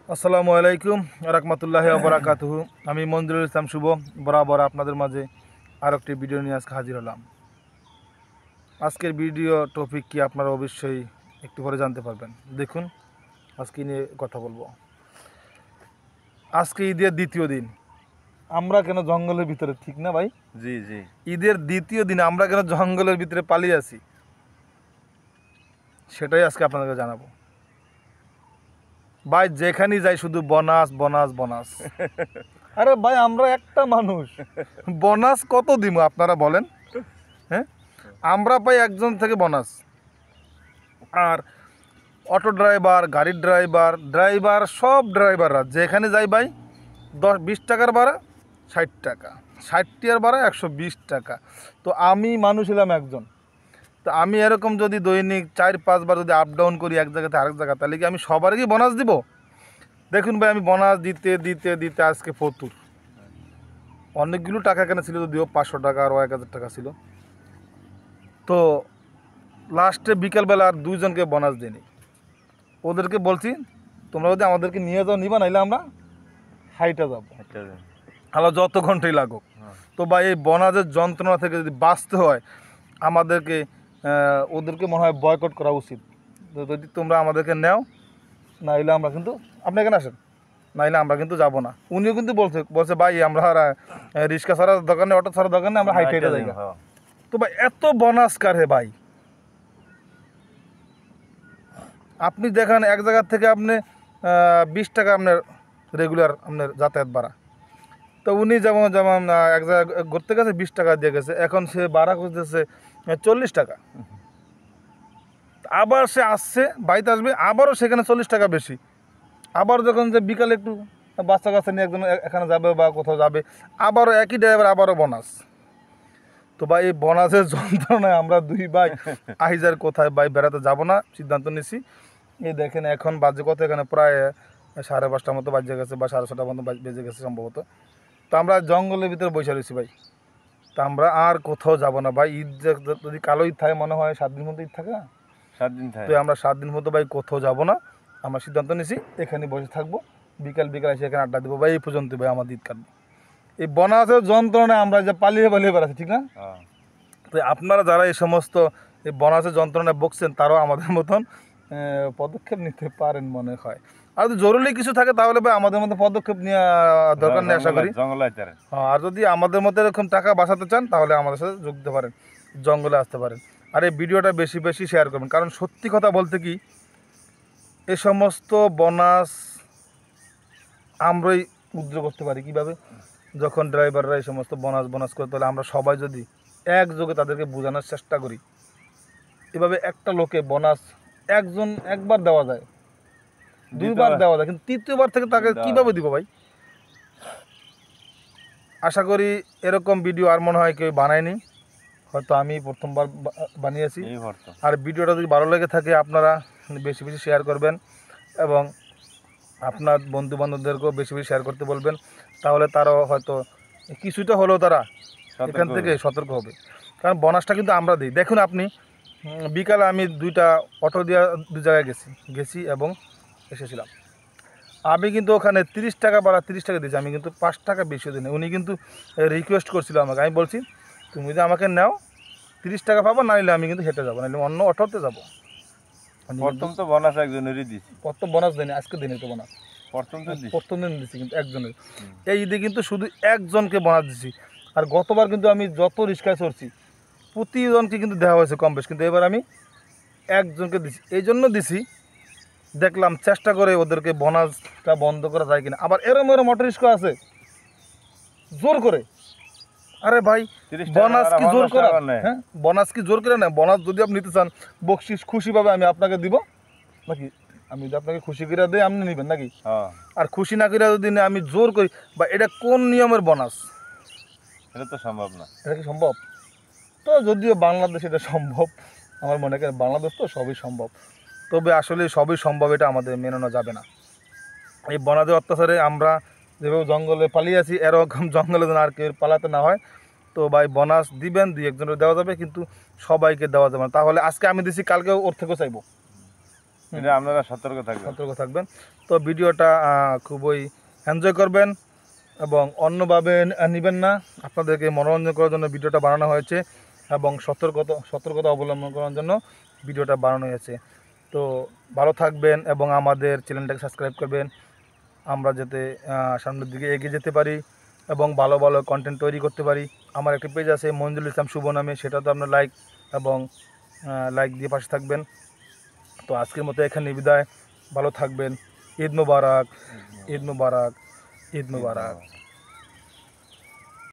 আসসালামু আলাইকুম রাহমাতুল্লাহি ওয়া বারাকাতুহু। আমি মঞ্জুরুল ইসলাম শুভ বরাবর আপনাদের মাঝে আর একটি ভিডিও নিয়ে আজকে হাজির হলাম। আজকের ভিডিও টপিক কি আপনারা অবশ্যই একটু পরে জানতে পারবেন। দেখুন আজকে নিয়ে কথা বলবো। আজকে ঈদের দ্বিতীয় দিন, আমরা কেন জঙ্গলের ভিতরে, ঠিক না ভাই? জি জি। ঈদের দ্বিতীয় দিন আমরা কেন জঙ্গলের ভিতরে পালিয়ে আছি, সেটাই আজকে আপনাদেরকে জানাবো। ভাই যেখানেই যাই শুধু বোনাস বোনাস বোনাস। আরে ভাই আমরা একটা মানুষ, বোনাস কত দিব আপনারা বলেন? হ্যাঁ, আমরা পাই একজন থেকে বোনাস। আর অটো ড্রাইভার, গাড়ির ড্রাইভার সব ড্রাইভাররা যেখানে যাই ভাই 10-20 টাকার ভাড়া 60 টাকা, 60 টাকার ভাড়া 120 টাকা। তো আমি মানুষ হলাম একজন, তো আমি এরকম যদি দৈনিক 4-5 বার যদি আপ ডাউন করি এক জায়গাতে আরেক জায়গা, তাহলে কি আমি সবারই কি বোনাস দিব? দেখুন ভাই, আমি বোনাস দিতে দিতে দিতে আজকে ফতুর। অনেকগুলো টাকা কেনা ছিল, যদিও 500 টাকা আর 1000 টাকা ছিল। তো লাস্টে বিকেলবেলা আর 2 জনকে বোনাস দিইনি। ওদেরকে বলছি তোমরা যদি আমাদেরকে নিয়ে যাও নিবা, নাইলে আমরা হাইটা যাবো, আলো যত ঘন্টাই লাগুক। তো ভাই এই বোনাসের যন্ত্রণা থেকে যদি বাঁচতে হয় আমাদেরকে ওদেরকে মনে হয় বয়কট করা উচিত। তো যদি তোমরা আমাদেরকে নেও, নাইলে আমরা কিন্তু, আপনি এখানে আসেন, নাইলে আমরা কিন্তু যাবো না। উনিও কিন্তু বলছে ভাই আমরা রিক্সা ছাড়ার দোকানে, অটো ছাড়ার দোকানে আমরা হাইটে যাই। তো ভাই এত বোনাস কার হে ভাই? আপনি দেখেন এক জায়গার থেকে আপনি 20 টাকা আপনার রেগুলার আপনার যাতায়াত ভাড়া, তো উনি যেমন যেমন এক জায়গায় ঘুরতে গেছে 20 টাকা দিয়ে গেছে, এখন সে ভাড়া খুঁজতেছে 40 টাকা। আবার সে আসছে, বাড়িতে আসবে, আবারও সেখানে 40 টাকা বেশি। আবার যখন যে বিকালে একটু বাচ্চা কাচ্চা নিয়ে একজন এখানে যাবে বা কোথাও যাবে, আবারও একই ড্রাইভার, আবারও বোনাস। তো ভাই এই বোনাসের যন্ত্রণায় আমরা দুই ভাই আহিজার কোথায় ভাই বেড়াতে যাব না সিদ্ধান্ত নিছি। এই দেখেন এখন বাজে কত, এখানে প্রায় 5:30টার মতো বাজে গেছে বা 6:30টার মতো বেজে গেছে সম্ভবত। তো আমরা জঙ্গলের ভিতরে বসে রয়েছি ভাই। তো আমরা আর কোথাও যাব না ভাই। ঈদ যদি কালো ঈদ থাকে, মনে হয় 7 দিন মতো ঈদ থাকে না, 7 দিন থাকে। তো আমরা 7 দিন মতো ভাই কোথাও যাব না। আমরা সিদ্ধান্ত নিছি এখানে বসে থাকবো, বিকাল এসে এখানে আড্ডা দেবো ভাই। এই পর্যন্ত ভাই আমার ঈদ কাটবো। এই বোনাসের যন্ত্রণায় আমরা যে পালিয়ে বেড়াচ্ছি, ঠিক না? তো আপনারা যারা এই সমস্ত এই বোনাসের যন্ত্রণায় বকছেন, তারাও আমাদের মতন পদক্ষেপ নিতে পারেন মনে হয়। আর যদি জরুরি কিছু থাকে তাহলে ভাই আমাদের মতো পদক্ষেপ নেওয়া দরকার নেই আশা করি। আর যদি আমাদের মতো এরকম টাকা বাঁচাতে চান তাহলে আমাদের সাথে যোগ দিতে পারেন, জঙ্গলে আসতে পারেন। আর এই ভিডিওটা বেশি বেশি শেয়ার করবেন, কারণ সত্যি কথা বলতে কি এই সমস্ত বোনাস আমরাই উদ্র করতে পারি কীভাবে? যখন ড্রাইভাররা এই সমস্ত বোনাস করে, তাহলে আমরা সবাই যদি একযোগে তাদেরকে বোঝানোর চেষ্টা করি, এভাবে একটা লোকে বোনাস একবার দেওয়া যায়, 2বার দেওয়া যায়, কিন্তু 3য়বার থেকে তাকে কীভাবে দিব ভাই? আশা করি এরকম ভিডিও আর মনে হয় কেউ বানায়নি, হয়তো আমি প্রথমবার বানিয়েছি। আর ভিডিওটা যদি ভালো লেগে থাকে আপনারা বেশি বেশি শেয়ার করবেন এবং আপনার বন্ধু বান্ধবদেরকেও বেশি বেশি শেয়ার করতে বলবেন, তাহলে তারাও হয়তো কিছুটা হলেও তারা এখান থেকে সতর্ক হবে। কারণ বোনাসটা কিন্তু আমরা দিই। দেখুন আপনি, বিকালে আমি 2টা অটো দিয়ে 2 জায়গায় গেছি এবং এসেছিলাম। আমি কিন্তু ওখানে 30 টাকা ভাড়া 30 টাকা দিয়েছি, আমি কিন্তু 5 টাকা বেশি দিই না। উনি কিন্তু রিকোয়েস্ট করছিল আমাকে, আমি বলছি তুমি যদি আমাকে নাও 30 টাকা পাবো, নাইলে আমি কিন্তু হেঁটে যাবো, নাইলে অন্য অটোতে যাবো। প্রথম তো বোনাস একজনেরই দিছি। প্রথম বোনাস দেয়নি, আজকে দিনে তো বোনাস প্রথম দিন দিচ্ছি কিন্তু একজনের। এই ঈদে কিন্তু শুধু একজনকে বোনাস দিছি। আর গতবার কিন্তু আমি যত রিক্সায় চড়ছি প্রতিজনকে কিন্তু দেওয়া হয়েছে কম বেশ, কিন্তু এবার আমি একজনকে দিছি। এই জন্য দিছি, দেখলাম চেষ্টা করে ওদেরকে বোনাসটা বন্ধ করা যায় কিনা। আবার এরম মোটর রিক্সা আছে জোর করে, আরে ভাই বোনাস কি জোর করে? হ্যাঁ, বোনাস কি জোর করে না? বোনাস যদি আপনি নিতে চান বকশিস খুশিভাবে আমি আপনাকে দিব নাকি? আমি যদি আপনাকে খুশি করে দিই আপনি নেবেন নাকি? আর খুশি না করে যদি আমি জোর করি, বা এটা কোন নিয়মের বোনাস? এটা তো সম্ভব না। এটা কি সম্ভব? তো যদিও বাংলাদেশ এটা সম্ভব, আমার মনে করেন বাংলাদেশ তো সবই সম্ভব, তবে আসলে সবই সম্ভব এটা আমাদের মেনানো যাবে না। এই বনাদের অত্যাচারে আমরা যেভাবে জঙ্গলে পালিয়ে আছি, এরকম জঙ্গলে যেন আর কেউ পালাতে না হয়। তো ভাই বোনাস দিবেন, 2-1 জনের দেওয়া যাবে, কিন্তু সবাইকে দেওয়া যাবে না। তাহলে আজকে আমি দিছি, কালকেও ওর থেকেও চাইবো। এটা আপনারা সতর্ক থাকবেন। সতর্ক থাকবেন। তো ভিডিওটা খুবই এনজয় করবেন এবং অন্যভাবে নেবেন না। আপনাদেরকে মনোরঞ্জন করার জন্য ভিডিওটা বানানো হয়েছে এবং সতর্কতা অবলম্বন করার জন্য ভিডিওটা বানানো হয়েছে। তো ভালো থাকবেন এবং আমাদের চ্যানেলটাকে সাবস্ক্রাইব করবেন, আমরা যাতে সামনের দিকে এগিয়ে যেতে পারি এবং ভালো ভালো কন্টেন্ট তৈরি করতে পারি। আমার একটা পেজ আছে মঞ্জুল ইসলাম শুভ নামে, সেটাতে আপনার লাইক দিয়ে পাশে থাকবেন। তো আজকের মতো এখানে বিদায়, ভালো থাকবেন। ঈদ মুবারক, ঈদ মুবারক, ঈদ মুবারক।